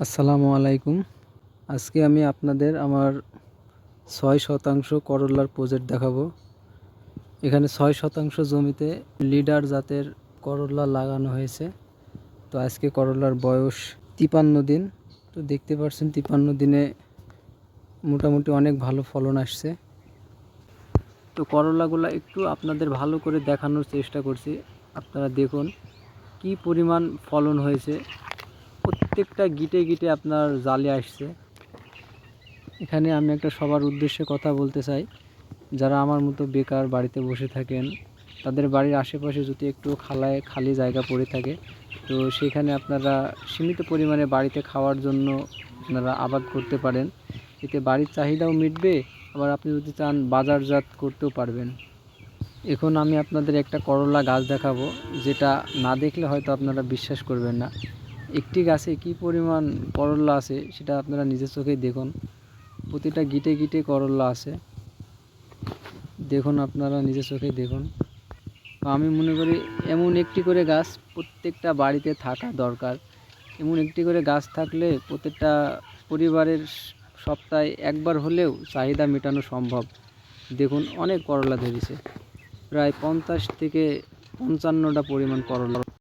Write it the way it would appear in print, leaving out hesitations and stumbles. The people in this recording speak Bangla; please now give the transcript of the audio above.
আসসালামু আলাইকুম। আজকে আমি আপনাদের আমার ৬% করল্লার প্রজেক্ট দেখাবো। এখানে ৬% জমিতে লিডার জাতের করল্লা লাগানো হয়েছে। তো আজকে করল্লার বয়স ৫৩ দিন। তো দেখতে পাচ্ছেন ৫৩ দিনে মোটামুটি অনেক ভালো ফলন আসছে। তো করল্লাগুলো একটু আপনাদের ভালো করে দেখানোর চেষ্টা করছি। আপনারা দেখুন কি পরিমাণ ফলন হয়েছে। প্রত্যেকটা গিটে গিটে আপনার জালে আসছে। এখানে আমি একটা সবার উদ্দেশ্যে কথা বলতে চাই, যারা আমার মতো বেকার বাড়িতে বসে থাকেন, তাদের বাড়ির আশেপাশে যদি একটু খালি জায়গা পড়ে থাকে, তো সেখানে আপনারা সীমিত পরিমাণে বাড়িতে খাওয়ার জন্য আপনারা আবাদ করতে পারেন। এতে বাড়ির চাহিদাও মিটবে, আবার আপনি যদি চান বাজারজাত করতেও পারবেন। এখন আমি আপনাদের একটা করলা গাছ দেখাবো, যেটা না দেখলে হয়তো আপনারা বিশ্বাস করবেন না। একটি গাছে কি পরিমাণ করলা আছে সেটা আপনারা নিজের চোখেই দেখুন। প্রতিটা গিটে গিটে করল্লা আছে, দেখুন আপনারা নিজের চোখেই দেখুন। আমি মনে করি এমন একটি করে গাছ প্রত্যেকটা বাড়িতে থাকা দরকার। এমন একটি করে গাছ থাকলে প্রত্যেকটা পরিবারের সপ্তাহে একবার হলেও চাহিদা মেটানো সম্ভব। দেখুন অনেক করলা ধরেছে, প্রায় 50 থেকে 55টা পরিমাণ করলা।